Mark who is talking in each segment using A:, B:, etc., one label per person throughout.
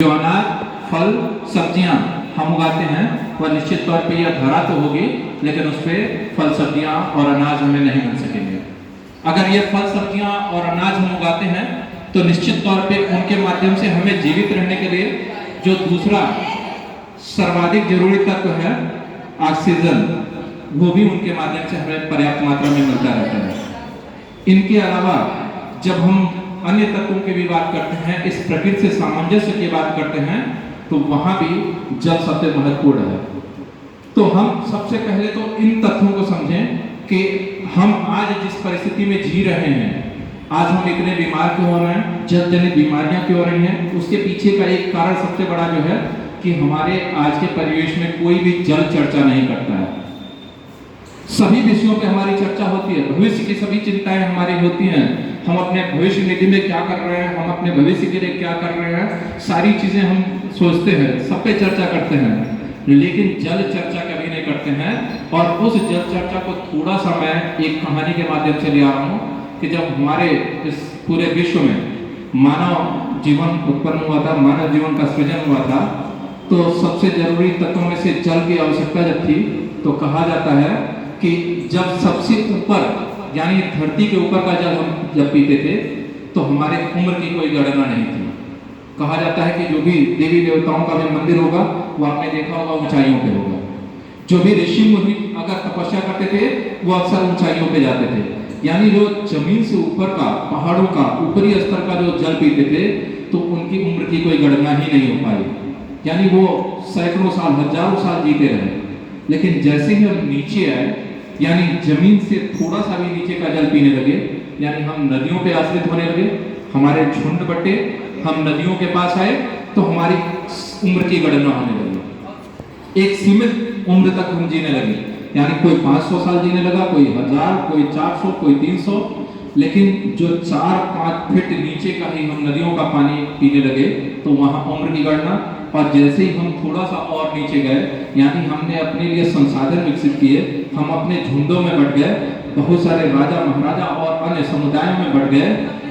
A: जो अनाज, फल, सब्जियां हम उगाते हैं वह निश्चित तौर पे यह धरा तो होगी, लेकिन उस पे फल सब्जियां और अनाज हमें नहीं मिल सकेंगे। अगर ये फल सब्जियां और अनाज हम उगाते हैं तो निश्चित तौर पे उनके माध्यम से हमें जीवित रहने के लिए जो दूसरा सर्वाधिक जरूरी तत्व है ऑक्सीजन, वो भी उनके माध्यम से हमें पर्याप्त मात्रा में मिलता रहता है। इनके अलावा जब हम अन्य तत्वों की भी बात करते हैं, इस प्रकृति से सामंजस्य की बात करते हैं, तो वहां भी जल सबसे महत्वपूर्ण है। तो हम सबसे पहले तो इन तत्वों को समझें कि हम आज जिस परिस्थिति में जी रहे हैं, आज हम इतने बीमार क्यों हो रहे हैं, जल जनित बीमारियां क्यों हो रही हैं, उसके पीछे का एक कारण सबसे बड़ा जो है कि हमारे आज के परिवेश में कोई भी जल चर्चा नहीं करता है। सभी विषयों पे हमारी चर्चा होती है, भविष्य की सभी चिंताएं हमारी होती हैं, हम अपने भविष्य निधि में क्या कर रहे हैं, हम अपने भविष्य के लिए क्या कर रहे हैं, सारी चीजें हम सोचते हैं, सब पे चर्चा करते हैं, लेकिन जल चर्चा कभी नहीं करते हैं। और उस जल चर्चा को थोड़ा सा मैं एक कहानी के माध्यम से ले आ रहा हूँ कि जब हमारे इस पूरे विश्व में मानव जीवन उत्पन्न हुआ था, मानव जीवन का सृजन हुआ था, तो सबसे जरूरी तत्वों में से जल की आवश्यकता जब थी, तो कहा जाता है कि जब सबसे ऊपर यानी धरती के ऊपर का जल हम जब पीते थे तो हमारे उम्र की कोई गणना नहीं थी। कहा जाता है कि जो भी देवी देवताओं का भी मंदिर होगा वो आपने देखा होगा ऊंचाइयों पे होगा, जो भी ऋषि मुनि अगर तपस्या करते थे वो अक्सर ऊंचाइयों पे जाते थे, यानी जो जमीन से ऊपर का, पहाड़ों का ऊपरी स्तर का जो जल पीते थे तो उनकी उम्र की कोई गणना ही नहीं हो पाई, यानी वो सैकड़ों साल, हजारों साल जीते रहे। लेकिन जैसे ही हम नीचे आए, यानी जमीन से थोड़ा सा भी नीचे का जल पीने लगे, यानी हम नदियों पे आश्रित होने लगे, हमारे झुंड बटे, हम नदियों के पास आए तो हमारी उम्र की गणना होने लगी, एक सीमित उम्र तक हम जीने लगे, यानी कोई 500 साल जीने लगा, कोई 1000, कोई 400, कोई 300, लेकिन जो 4-5 फीट नीचे का ही हम नदियों का पानी पीने लगे तो वहां उम्र की गणना। और जैसे ही हम थोड़ा सा और नीचे गए, यानी हमने अपने लिए संसाधन विकसित किए, हम अपने झुंडों में बढ़ गए, बहुत सारे राजा महाराजा और अन्य समुदायों में बढ़ गए,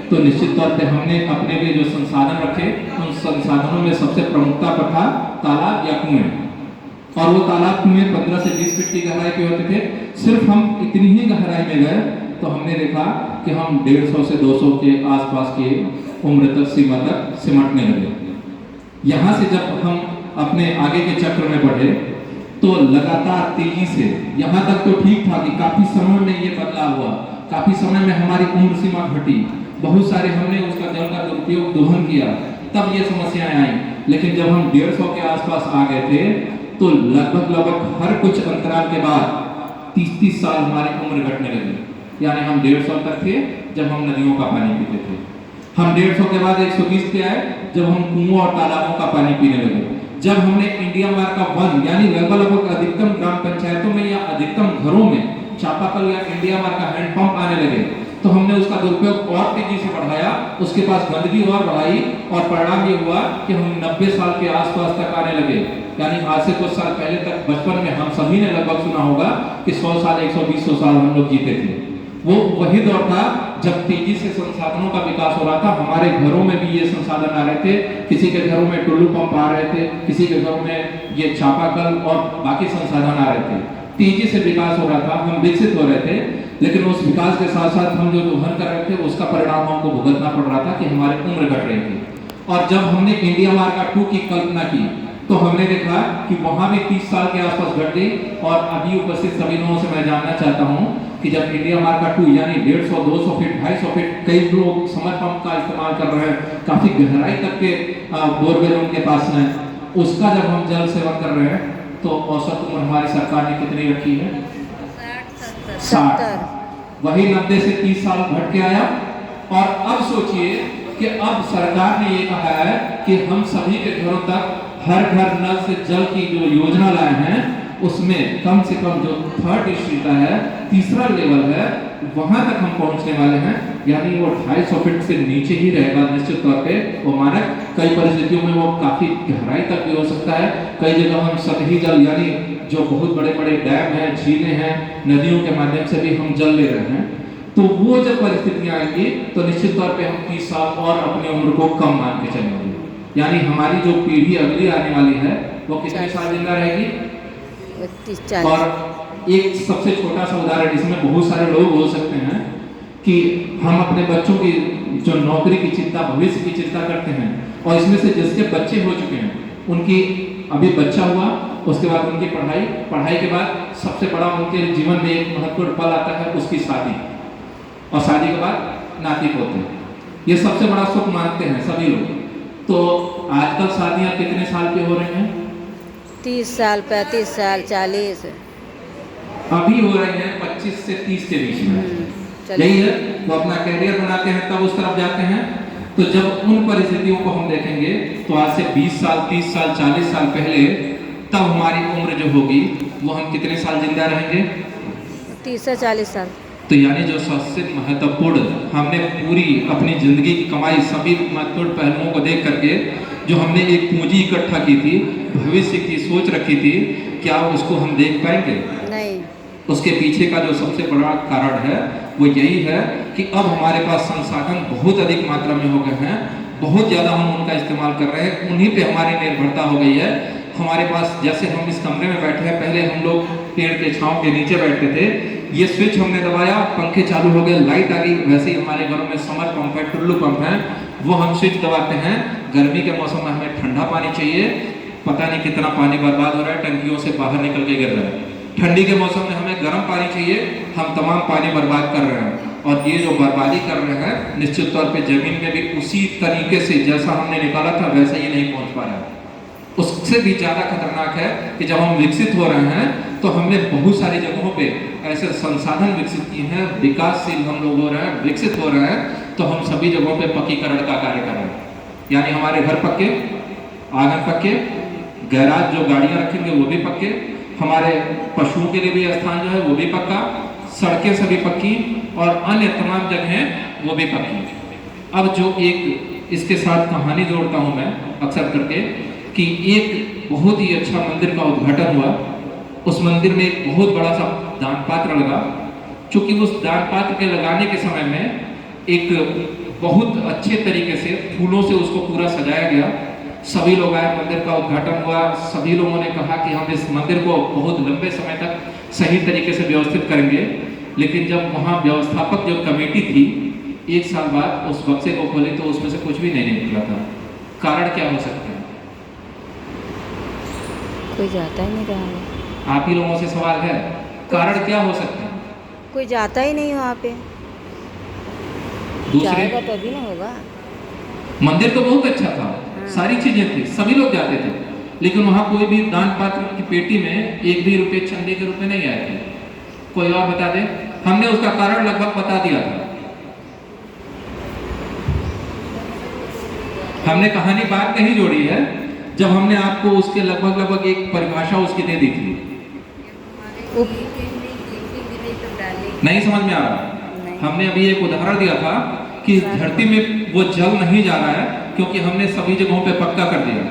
A: तो निश्चित तौर पे हमने अपने लिए जो संसाधन रखे, उन संसाधनों में सबसे प्रमुखता पर था तालाब या कुएं। और वो तालाब कुएं 15 से 20 फीट की गहराई पे होते थे। सिर्फ हम इतनी ही गहराई में गए तो हमने देखा कि हम 150 से 200 के आसपास की उम्र तक, सीमा तक सिमटने लगे। यहाँ से जब हम अपने आगे के चक्र में बढ़े तो लगातार तेजी से, यहाँ तक तो ठीक था कि काफी समय में ये बदलाव हुआ, काफी समय में हमारी उम्र सीमा घटी, बहुत सारे हमने उसका जल का दुरुपयोग, दोहन किया, तब ये समस्याएं आई। लेकिन जब हम 150 के आसपास आ गए थे तो लगभग हर कुछ अंतराल के बाद 30-30 साल हमारी उम्र घटने लगी, यानी हम 150 तक थे जब हम नदियों का पानी पीते थे, हम 150 के बाद 120 पे आए जब हम कुओं और तालाबों का पानी पीने लगे, जब हमने इंडिया मार्क का 1 यानी लगभग अधिकतम ग्राम पंचायतों में या अधिकतम घरों में चापाकल या इंडिया मार्क का हैंडपंप आने लगे, तो हमने उसका दुरुपयोग और तेजी से बढ़ाया, उसके पास गंदगी और बढ़ाई, और परिणाम ये हुआ कि हम 90 साल के आसपास तक आने लगे। यानी आज से कुछ साल पहले तक बचपन में हम सभी ने लगभग सुना होगा कि 100 साल, 120 साल हम लोग जीते थे। वो वही दौर था जब तेजी से संसाधनों का विकास हो रहा था, हमारे घरों में भी ये संसाधन आ रहे थे, किसी के घरों में टुल्लू पंप आ रहे थे, किसी के घरों में ये चापाकल और बाकी संसाधन आ रहे थे, तेजी से विकास हो रहा था, हम विकसित हो रहे थे। लेकिन उस विकास के साथ साथ हम जो दोहन कर रहे थे उसका परिणाम हमको भुगतना पड़ रहा था कि हमारी उम्र घट रही थी। और जब हमने इंडिया मार्क 2 की कल्पना की तो हमने देखा कि वहां भी 30 साल के आसपास घट गई। और अभी उपस्थित सभी लोगों से मैं जानना चाहता हूं कि जब इंडिया मार्क 2 यानी 150, 200 फीट, 250 फीट, कई लोग समर पंप का इस्तेमाल कर रहे हैं, काफी गहराई तक के बोरवेल उनके पास है, उसका जब हम जल सेवन कर रहे हैं तो औसत उम्र हमारी सरकार ने कितनी रखी है? 60। वही 90 से 30 साल घट के आया। और अब सोचिए कि अब सरकार ने ये कहा है कि हम सभी के घरों तक हर घर नल से जल की जो योजना लाए हैं, उसमें कम से कम जो 3rd स्टेज है, तीसरा लेवल है, वहां तक हम पहुंचने वाले हैं। यानी वो 250 फीट से नीचे ही रहेगा निश्चित तौर पे वो मानक, कई परिस्थितियों में वो काफी गहराई तक भी हो सकता है, कई जगह हम सतही जल यानी जो बहुत बड़े बड़े डैम हैं, झीलें हैं, नदियों के माध्यम से भी हम जल ले रहे हैं। तो वो जब परिस्थितियां आएंगी तो निश्चित तौर पे हम 30 साल और अपनी उम्र को कम मान के चलेंगे। यानी हमारी जो पीढ़ी अगली आने वाली है वो कितने साल जिंदा रहेगी?
B: 30-40।
A: और एक सबसे छोटा सा उदाहरण, इसमें बहुत सारे लोग हो सकते हैं कि हम अपने बच्चों की जो नौकरी की चिंता, भविष्य की चिंता करते हैं, और इसमें से जिसके बच्चे हो चुके हैं उनकी अभी बच्चा हुआ, उसके बाद उनकी पढ़ाई के बाद सबसे बड़ा उनके जीवन में एक महत्वपूर्ण पल आता है उसकी शादी, और शादी के बाद नाती पोते। ये सबसे बड़ा सुख मानते हैं सभी लोग। तो आजकल शादियां कितने साल पे हो रही हैं?
B: 30 साल, 35 साल, 40।
A: अभी हो रहे हैं 25 से 30 के बीच में। यही है, वो अपना कैरियर बनाते हैं तब उस तरफ जाते हैं। तो जब उन परिस्थितियों को हम देखेंगे तो आज से 20 साल, 30 साल, 40 साल पहले, तब हमारी उम्र जो होगी वो हम कितने साल जिंदा रहेंगे?
B: 30 से 40 साल।
A: तो यानी जो सबसे महत्वपूर्ण, हमने पूरी अपनी जिंदगी की कमाई, सभी महत्वपूर्ण पहलुओं को देख करके जो हमने एक पूंजी इकट्ठा की थी, भविष्य की सोच रखी थी, क्या उसको हम देख पाएंगे?
B: नहीं।
A: उसके पीछे का जो सबसे बड़ा कारण है वो यही है कि अब हमारे पास संसाधन बहुत अधिक मात्रा में हो गए हैं, बहुत ज़्यादा हम उनका इस्तेमाल कर रहे हैं, उन्हीं पे हमारी निर्भरता हो गई है। हमारे पास, जैसे हम इस कमरे में बैठे हैं, पहले हम लोग पेड़ के छांव के नीचे बैठते थे, ये स्विच हमने दबाया, पंखे चालू हो गए, लाइट आ गई। वैसे ही हमारे घरों में समर पंप है, टुल्लू पंप है, वो हम स्विच दबाते हैं। गर्मी के मौसम में हमें ठंडा पानी चाहिए, पता नहीं कितना पानी बर्बाद हो रहा है, टंकियों से बाहर निकल के गिर रहा है। ठंडी के मौसम में हमें गर्म पानी चाहिए, हम तमाम पानी बर्बाद कर रहे हैं। और ये जो बर्बादी कर रहे हैं, निश्चित तौर पे जमीन में भी उसी तरीके से जैसा हमने निकाला था वैसा ये नहीं पहुंच पा रहा है। उससे भी ज़्यादा खतरनाक है कि जब हम विकसित हो रहे हैं तो हमने बहुत सारी जगहों पे ऐसे संसाधन विकसित किए हैं, विकासशील हम लोग हो रहे हैं, विकसित हो रहे हैं, तो हम सभी जगहों पे पक्कीकरण का कार्य कर रहे हैं। यानी हमारे घर पक्के, आंगन पक्के, गैराज जो गाड़ियाँ रखेंगे वो भी पक्के, हमारे पशुओं के लिए भी स्थान जो है वो भी पक्का, सड़कें सभी पक्की, और अन्य तमाम जगहें वो भी पक्की। अब जो एक इसके साथ कहानी जोड़ता हूँ मैं अक्सर करके, कि एक बहुत ही अच्छा मंदिर का उद्घाटन हुआ। उस मंदिर में एक बहुत बड़ा सा दान पात्र लगा। चूंकि उस दान पात्र के लगाने के समय में एक बहुत अच्छे तरीके से फूलों से उसको पूरा सजाया गया। सभी लोग आए, मंदिर का उद्घाटन हुआ। सभी लोगों ने कहा कि हम इस मंदिर को बहुत लंबे समय तक सही तरीके से व्यवस्थित करेंगे। लेकिन जब वहाँ व्यवस्थापक जो कमेटी थी, एक साल बाद उस बक्से को खोले तो उसमें से कुछ भी नहीं निकला था। कारण क्या हो सकता है?
B: कोई जाता ही नहीं रहा है।
A: आप ही लोगों से सवाल है, कारण क्या हो सकता है?
B: कोई जाता ही नहीं वहाँ पे।
A: दूसरे,
B: जाएगा तभी ना होगा।
A: मंदिर तो बहुत अच्छा था, सारी चीजें थी, सभी लोग जाते थे, लेकिन वहाँ कोई भी दान पात्र की पेटी में एक भी रुपये चंदे के रूप में नहीं आए थे। कोई और बता दे? हमने उसका कारण लगभग बता दिया था। हमने कहानी बात नहीं जोड़ी है जब हमने आपको उसके लगभग एक परिभाषा उसकी दे दी थी। नहीं समझ में आ रहा? हमने अभी एक उदाहरण दिया था कि धरती में वो जल नहीं जा रहा है क्योंकि हमने सभी जगहों पे पक्का कर दिया।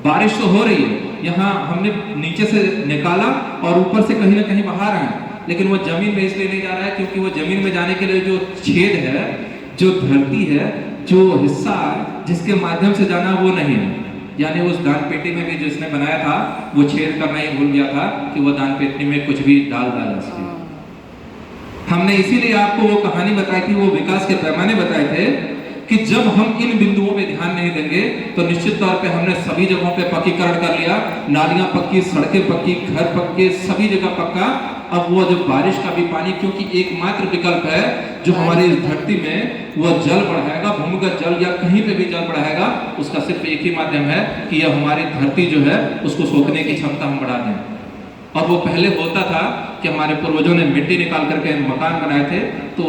A: बारिश तो हो रही है, यहाँ हमने नीचे से निकाला और ऊपर से कहीं ना कहीं बहा रहे हैं, लेकिन वो जमीन में इसलिए नहीं जा रहा है क्योंकि वो जमीन में जाने के लिए जो छेद है, जो धरती है, जो हिस्सा जिसके माध्यम से जाना वो नहीं है। यानी उस दान पेटी में भी जिसने बनाया था वो छेद करना ही भूल गया था कि वो दान पेटी में कुछ भी डाल डाला सके। हमने इसीलिए आपको वो कहानी बताई थी, वो विकास के पैमाने बताए थे कि जब हम इन बिंदुओं पे ध्यान नहीं देंगे तो निश्चित तौर पे हमने सभी जगहों पे पक्कीकरण कर लिया, नालियां पक्की, सड़कें पक्की, घर पक्के, सभी जगह पक्का। अब वो जो बारिश का भी पानी, क्योंकि एकमात्र विकल्प है जो हमारी इस धरती में वो जल बढ़ाएगा, भूमिगत जल या कहीं पे भी जल बढ़ाएगा, उसका सिर्फ एक ही माध्यम है कि यह हमारी धरती जो है उसको सोखने की क्षमता हम बढ़ा दें। और वो पहले होता था कि हमारे पूर्वजों ने मिट्टी निकाल करके मकान बनाए थे, तो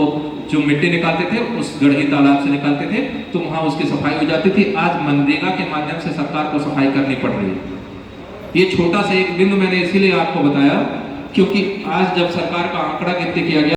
A: जो मिट्टी निकालते थे उस गढ़ी तालाब से निकालते थे, तो वहाँ उसकी सफाई हो जाती थी। आज मनरेगा के माध्यम से सरकार को सफाई करनी पड़ रही है। ये छोटा सा एक बिंदु मैंने इसीलिए आपको बताया क्योंकि आज जब सरकार का आंकड़ा गिनती किया गया